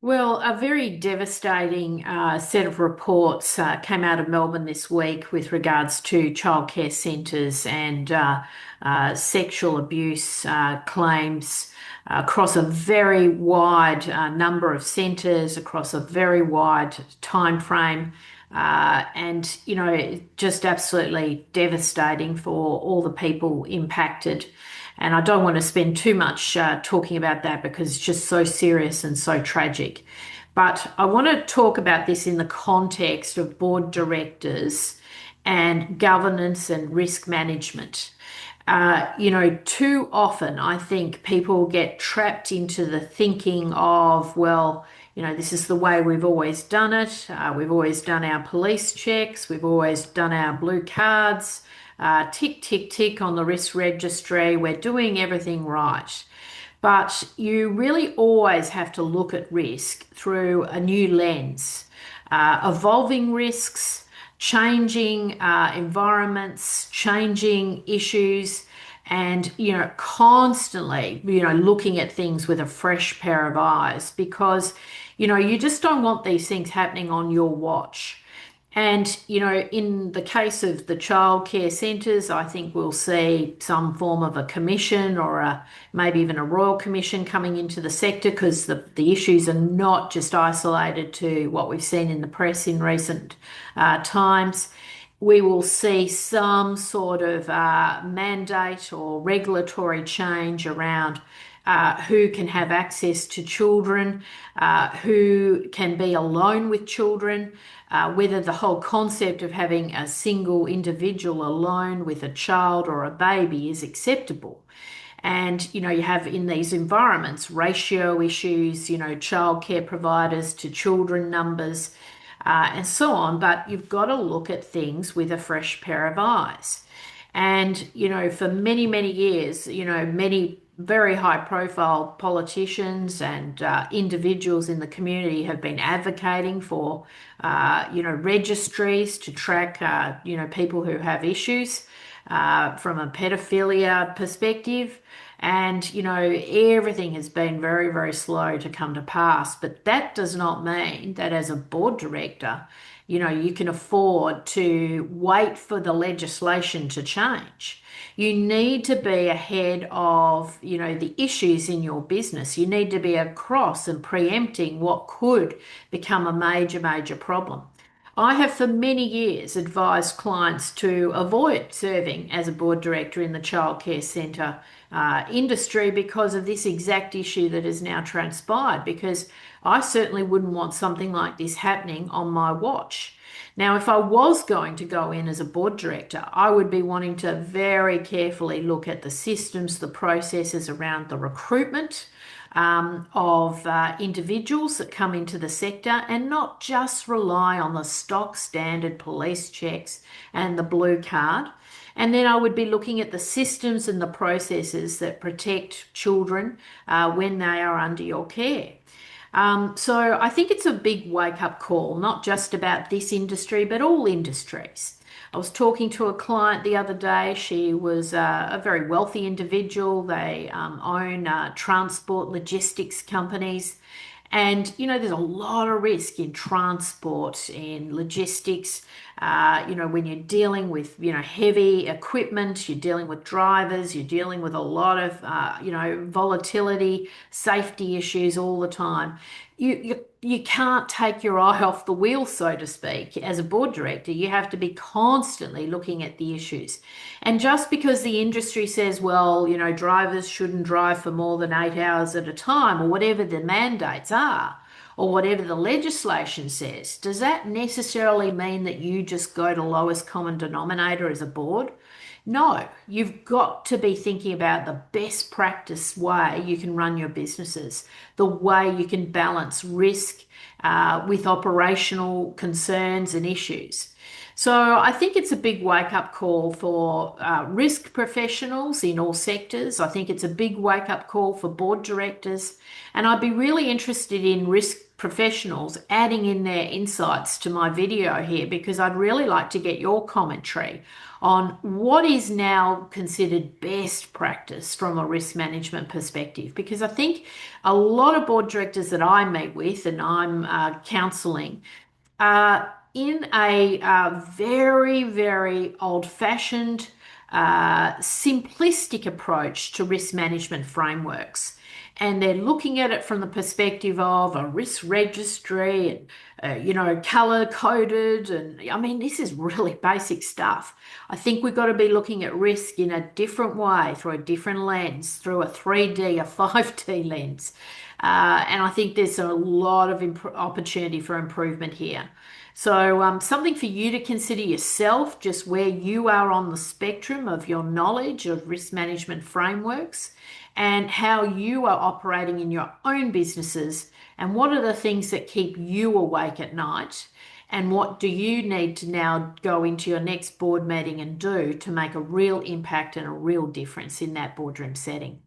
Well, a very devastating set of reports came out of Melbourne this week with regards to childcare centres and sexual abuse claims across a very wide number of centres, across a very wide time frame. Just absolutely devastating for all the people impacted. And I don't want to spend too much talking about that because it's just so serious and so tragic. But I want to talk about this in the context of board directors and governance and risk management. Too often I think people get trapped into the thinking of, well, this is the way we've always done it. We've always done our police checks. We've always done our blue cards. Tick, tick, tick on the risk registry. We're doing everything right. But you really always have to look at risk through a new lens. Evolving risks, changing environments, changing issues, and constantly looking at things with a fresh pair of eyes because you just don't want these things happening on your watch. And, in the case of the childcare centres, I think we'll see some form of a commission or maybe even a royal commission coming into the sector because the issues are not just isolated to what we've seen in the press in recent times. We will see some sort of mandate or regulatory change around who can have access to children, who can be alone with children, whether the whole concept of having a single individual alone with a child or a baby is acceptable. And you have in these environments ratio issues, childcare providers to children numbers, and so on. But you've got to look at things with a fresh pair of eyes. And, for many, many years, many very high profile politicians and individuals in the community have been advocating for, registries to track, people who have issues from a pedophilia perspective. And, everything has been very, very slow to come to pass. But that does not mean that as a board director, you can afford to wait for the legislation to change. You need to be ahead of, the issues in your business. You need to be across and preempting what could become a major, major problem. I have for many years advised clients to avoid serving as a board director in the childcare centre industry because of this exact issue that has now transpired, because I certainly wouldn't want something like this happening on my watch. Now, if I was going to go in as a board director, I would be wanting to very carefully look at the systems, the processes around the recruitment of individuals that come into the sector and not just rely on the stock standard police checks and the blue card. And then I would be looking at the systems and the processes that protect children when they are under your care. So I think it's a big wake-up call, not just about this industry, but all industries. I was talking to a client the other day. She was a very wealthy individual. They own transport logistics companies. And, there's a lot of risk in transport, in logistics. When you're dealing with, heavy equipment, you're dealing with drivers, you're dealing with a lot of, volatility, safety issues all the time. You can't take your eye off the wheel, so to speak. As a board director, you have to be constantly looking at the issues. And just because the industry says, well, drivers shouldn't drive for more than 8 hours at a time, or whatever the mandates are, or whatever the legislation says, does that necessarily mean that you just go to lowest common denominator as a board? No, you've got to be thinking about the best practice way you can run your businesses, the way you can balance risk with operational concerns and issues. So I think it's a big wake-up call for risk professionals in all sectors. I think it's a big wake-up call for board directors. And I'd be really interested in risk professionals adding in their insights to my video here because I'd really like to get your commentary on what is now considered best practice from a risk management perspective. Because I think a lot of board directors that I meet with and I'm counseling in a very, very old-fashioned, simplistic approach to risk management frameworks. And they're looking at it from the perspective of a risk registry and, color coded. And I mean, this is really basic stuff. I think we've got to be looking at risk in a different way, through a different lens, through a 3D, a 5D lens. And I think there's a lot of opportunity for improvement here. So, something for you to consider yourself, just where you are on the spectrum of your knowledge of risk management frameworks and how you are operating in your own businesses, and what are the things that keep you awake at night, and what do you need to now go into your next board meeting and do to make a real impact and a real difference in that boardroom setting.